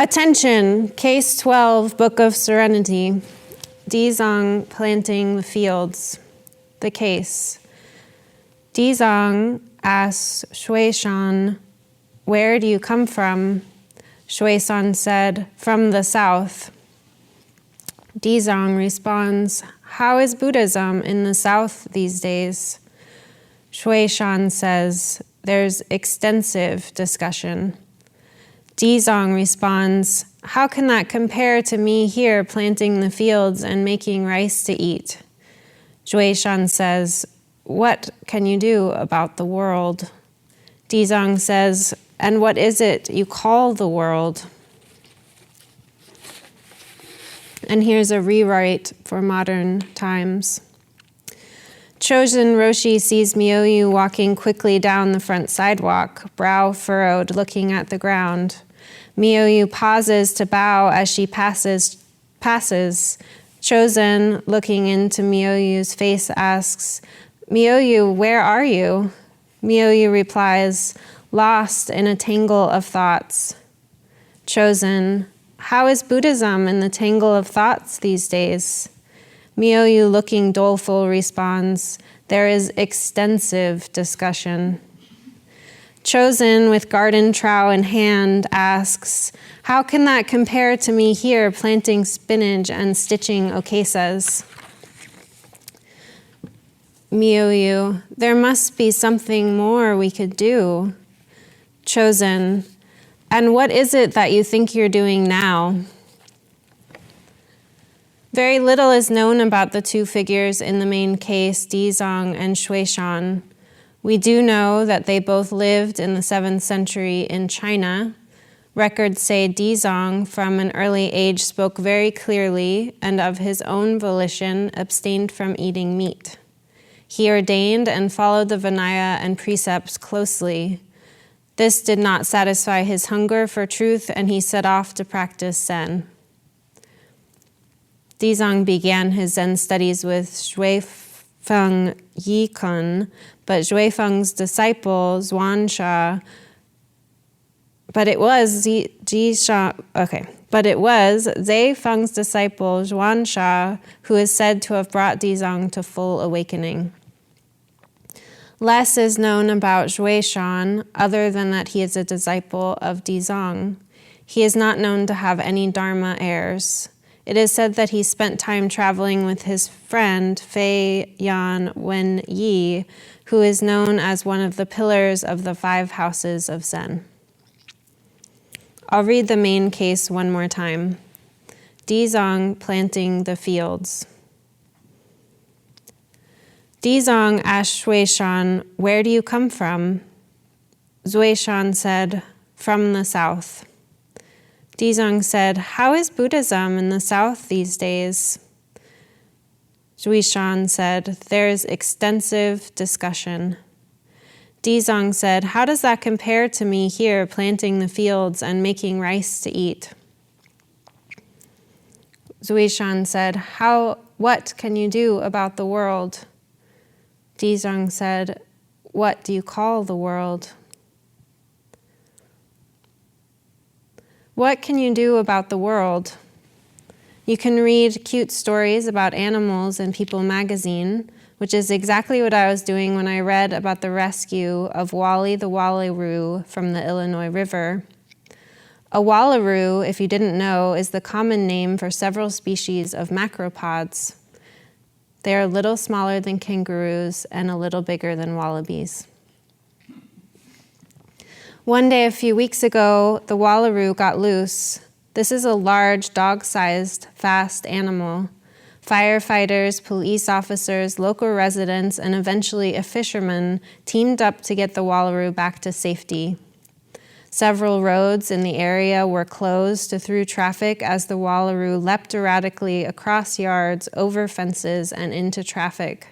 Attention, Case 12, Book of Serenity. Dizang planting the fields. The case. Dizang asks Shuishan, "Where do you come from?" Shuishan said, "From the south." Dizang responds, "How is Buddhism in the south these days?" Shuishan says, "There's extensive discussion." Dizang responds, "How can that compare to me here planting the fields and making rice to eat?" Shuishan says, "What can you do about the world?" Dizang says, "And what is it you call the world?" And here's a rewrite for modern times. Chosen Roshi sees Myoyu walking quickly down the front sidewalk, brow furrowed, looking at the ground. Myoyu pauses to bow as she passes. Chosen, looking into Myoyu's face, asks, "Myoyu, where are you?" Myoyu replies, "Lost in a tangle of thoughts." Chosen, "How is Buddhism in the tangle of thoughts these days?" Myoyu, looking doleful, responds, "There is extensive discussion." Chosen, with garden trowel in hand, asks, "How can that compare to me here planting spinach and stitching okesas?" Myoyu, "There must be something more we could do." Chosen, "And what is it that you think you're doing now?" Very little is known about the two figures in the main case, Dizang and Shuishan. We do know that they both lived in the 7th century in China. Records say Dizang, from an early age, spoke very clearly and of his own volition abstained from eating meat. He ordained and followed the Vinaya and precepts closely. This did not satisfy his hunger for truth, and he set off to practice Zen. Dizang began his Zen studies with Xuefeng Yikun, but Xuefeng's disciple Zhuansha, but it was Zeifeng's disciple Zhuansha who is said to have brought Dizang to full awakening. Less is known about Shuishan, other than that he is a disciple of Dizang. He is not known to have any Dharma heirs. It is said that he spent time traveling with his friend Fei Yan Wen Yi, who is known as one of the pillars of the 5 houses of Zen. I'll read the main case one more time. Dizang planting the fields. Dizang asked Shuishan, "Where do you come from?" Shuishan said, "From the south." Dizang said, "How is Buddhism in the south these days?" Shuishan said, "There is extensive discussion." Dizang said, "How does that compare to me here planting the fields and making rice to eat?" Shuishan said, "What can you do about the world?" Dizang said, "What do you call the world?" What can you do about the world? You can read cute stories about animals in People magazine, which is exactly what I was doing when I read about the rescue of Wally the wallaroo from the Illinois River. A wallaroo, if you didn't know, is the common name for several species of macropods. They are a little smaller than kangaroos and a little bigger than wallabies. One day a few weeks ago, the wallaroo got loose. This is a large, dog-sized, fast animal. Firefighters, police officers, local residents, and eventually a fisherman teamed up to get the wallaroo back to safety. Several roads in the area were closed to through traffic as the wallaroo leapt erratically across yards, over fences, and into traffic.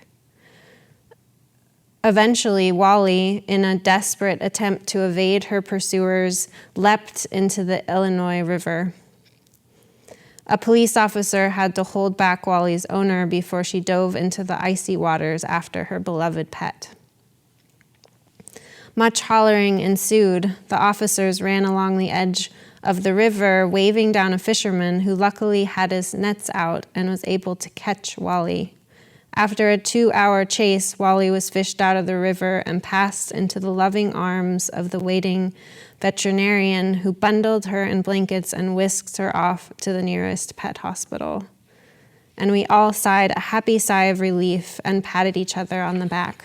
Eventually, Wally, in a desperate attempt to evade her pursuers, leapt into the Illinois River. A police officer had to hold back Wally's owner before she dove into the icy waters after her beloved pet. Much hollering ensued. The officers ran along the edge of the river, waving down a fisherman who luckily had his nets out and was able to catch Wally. After a 2-hour chase, Wally was fished out of the river and passed into the loving arms of the waiting veterinarian, who bundled her in blankets and whisked her off to the nearest pet hospital. And we all sighed a happy sigh of relief and patted each other on the back.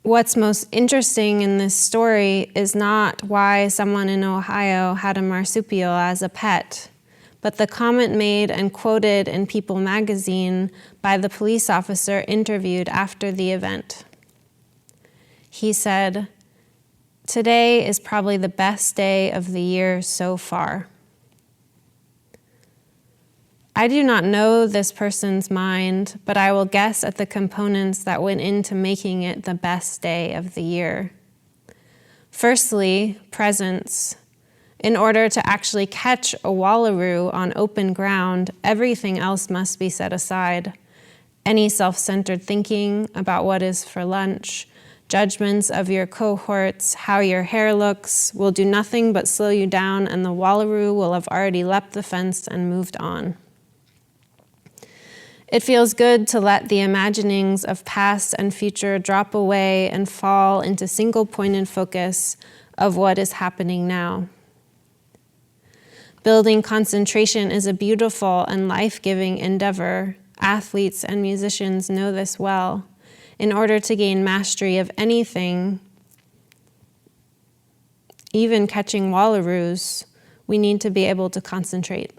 What's most interesting in this story is not why someone in Ohio had a marsupial as a pet, but the comment made and quoted in People magazine by the police officer interviewed after the event. He said, "Today is probably the best day of the year so far." I do not know this person's mind, but I will guess at the components that went into making it the best day of the year. Firstly, presence. In order to actually catch a wallaroo on open ground, everything else must be set aside. Any self-centered thinking about what is for lunch, judgments of your cohorts, how your hair looks, will do nothing but slow you down, and the wallaroo will have already leapt the fence and moved on. It feels good to let the imaginings of past and future drop away and fall into single-pointed focus of what is happening now. Building concentration is a beautiful and life-giving endeavor. Athletes and musicians know this well. In order to gain mastery of anything, even catching wallaroos, we need to be able to concentrate.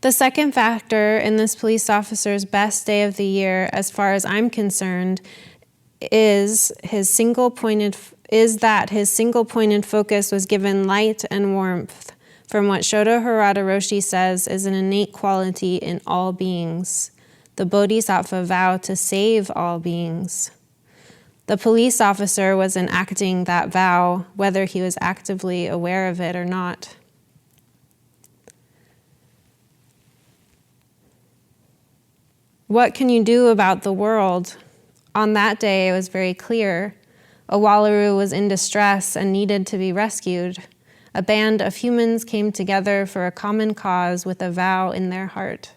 The second factor in this police officer's best day of the year, as far as I'm concerned, is that his single-pointed focus was given light and warmth from what Shodo Harada Roshi says is an innate quality in all beings. The Bodhisattva vow to save all beings. The police officer was enacting that vow, whether he was actively aware of it or not. What can you do about the world? On that day, it was very clear. A wallaroo was in distress and needed to be rescued. A band of humans came together for a common cause with a vow in their heart,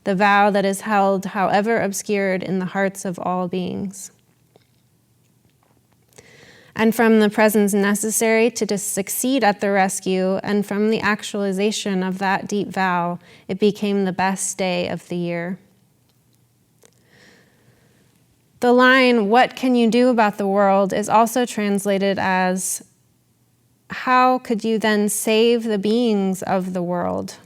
the vow that is held, however obscured, in the hearts of all beings. And from the presence necessary to succeed at the rescue, and from the actualization of that deep vow, it became the best day of the year. The line, "What can you do about the world?" is also translated as, "How could you then save the beings of the world?"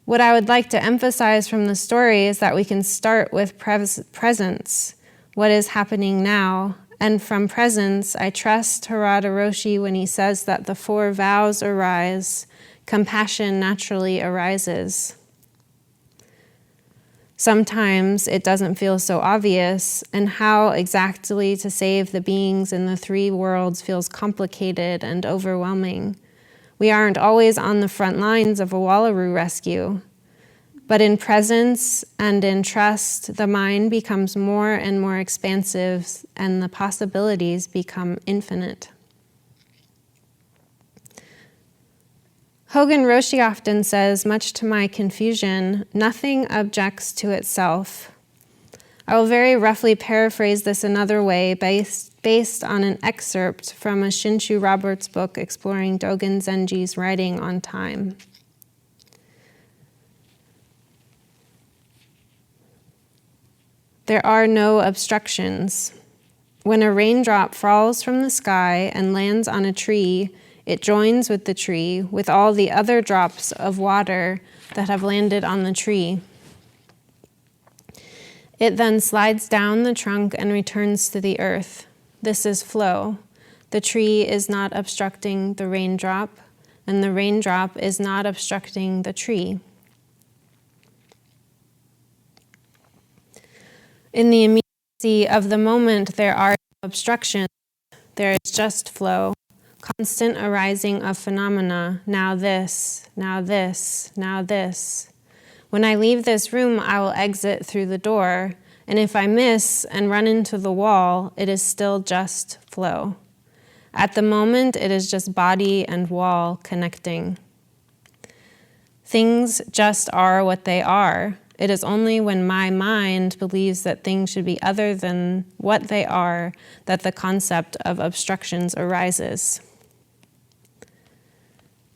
What I would like to emphasize from the story is that we can start with presence, what is happening now. And from presence, I trust Harada Roshi when he says that the 4 vows arise, compassion naturally arises. Sometimes it doesn't feel so obvious, and how exactly to save the beings in the 3 worlds feels complicated and overwhelming. We aren't always on the front lines of a wallaroo rescue, but in presence and in trust, the mind becomes more and more expansive, and the possibilities become infinite. Hogen Roshi often says, much to my confusion, nothing objects to itself. I will very roughly paraphrase this another way based on an excerpt from a Shinshu Roberts book exploring Dogen Zenji's writing on time. There are no obstructions. When a raindrop falls from the sky and lands on a tree, it joins with the tree, with all the other drops of water that have landed on the tree. It then slides down the trunk and returns to the earth. This is flow. The tree is not obstructing the raindrop, and the raindrop is not obstructing the tree. In the immediacy of the moment, there are no obstructions. There is just flow. Constant arising of phenomena, now this, now this, now this. When I leave this room, I will exit through the door, And if I miss and run into the wall, it is still just flow. At the moment, it is just body and wall connecting. Things just are what they are. It is only when my mind believes that things should be other than what they are that the concept of obstructions arises.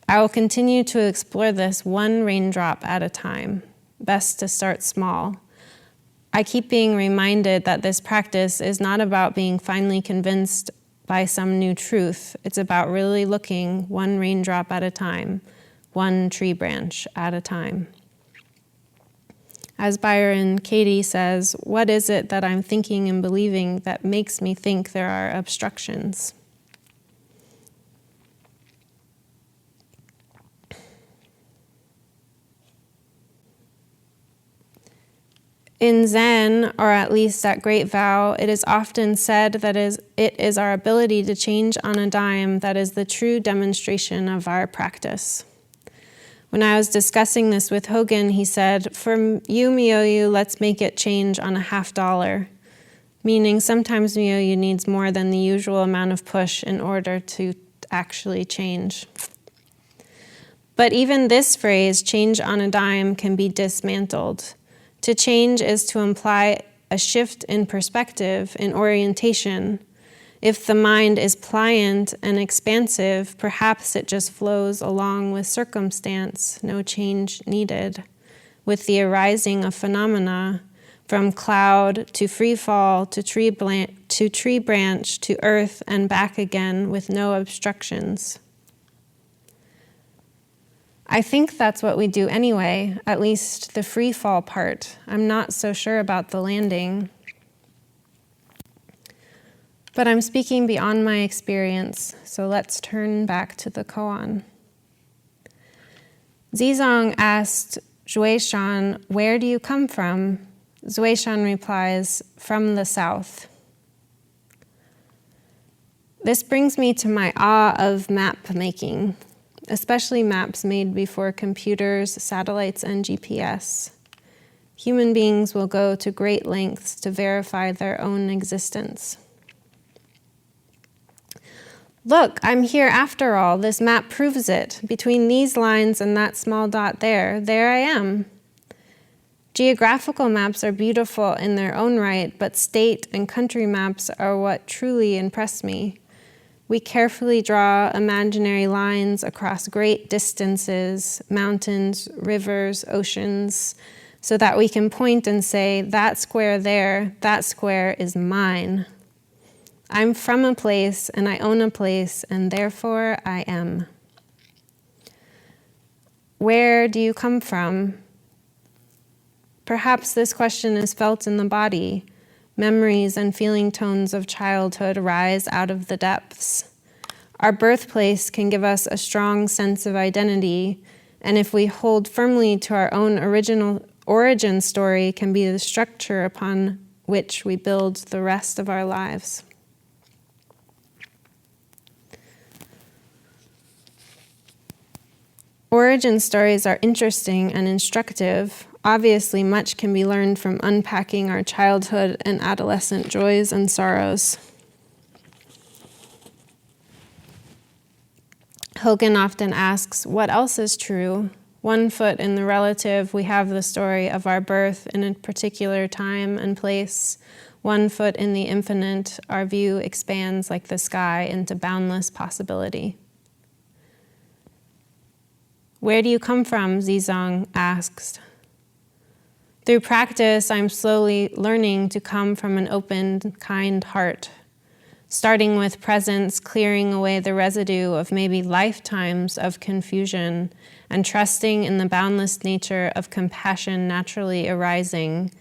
I will continue to explore this one raindrop at a time. Best to start small. I keep being reminded that this practice is not about being finally convinced by some new truth. It's about really looking one raindrop at a time, one tree branch at a time. As Byron Katie says, what is it that I'm thinking and believing that makes me think there are obstructions? In Zen, or at least at Great Vow, it is often said that it is our ability to change on a dime that is the true demonstration of our practice. When I was discussing this with Hogan, he said, "For you, Myoyu, let's make it change on a $50," meaning sometimes Myoyu needs more than the usual amount of push in order to actually change. But even this phrase, change on a dime, can be dismantled. To change is to imply a shift in perspective, in orientation. If the mind is pliant and expansive, perhaps it just flows along with circumstance, no change needed, with the arising of phenomena, from cloud to free fall to tree branch to earth and back again with no obstructions. I think that's what we do anyway, at least the free fall part. I'm not so sure about the landing. But I'm speaking beyond my experience, so let's turn back to the koan. Zizong asked Zhuishan, "Where do you come from?" Zhuishan replies, "From the south." This brings me to my awe of map making, especially maps made before computers, satellites, and GPS. Human beings will go to great lengths to verify their own existence. Look, I'm here after all. This map proves it. Between these lines and that small dot there I am. Geographical maps are beautiful in their own right, but state and country maps are what truly impress me. We carefully draw imaginary lines across great distances, mountains, rivers, oceans, so that we can point and say, that square there, that square is mine. I'm from a place and I own a place and therefore I am. Where do you come from? Perhaps this question is felt in the body. Memories and feeling tones of childhood rise out of the depths. Our birthplace can give us a strong sense of identity, and if we hold firmly to our own original origin story, can be the structure upon which we build the rest of our lives. Origin stories are interesting and instructive. Obviously, much can be learned from unpacking our childhood and adolescent joys and sorrows. Hogan often asks, what else is true? 1 foot in the relative, we have the story of our birth in a particular time and place. 1 foot in the infinite, our view expands like the sky into boundless possibility. Where do you come from? Zizong asks. Through practice, I'm slowly learning to come from an open, kind heart, starting with presence, clearing away the residue of maybe lifetimes of confusion, and trusting in the boundless nature of compassion naturally arising.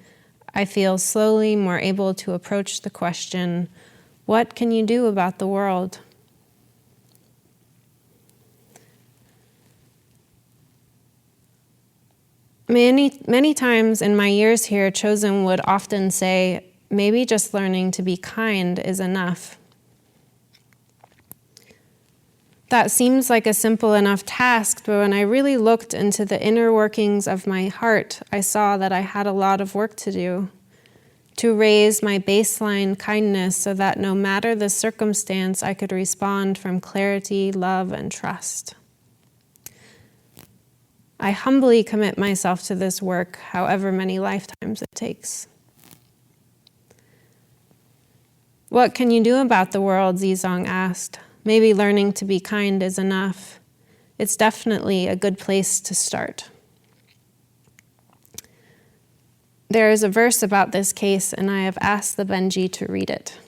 I feel slowly more able to approach the question, what can you do about the world? Many times in my years here, Chosen would often say, maybe just learning to be kind is enough. That seems like a simple enough task, but when I really looked into the inner workings of my heart, I saw that I had a lot of work to do. to raise my baseline kindness so that no matter the circumstance, I could respond from clarity, love, and trust. I humbly commit myself to this work, however many lifetimes it takes. What can you do about the world? Zizong asked. Maybe learning to be kind is enough. It's definitely a good place to start. There is a verse about this case, and I have asked the Benji to read it.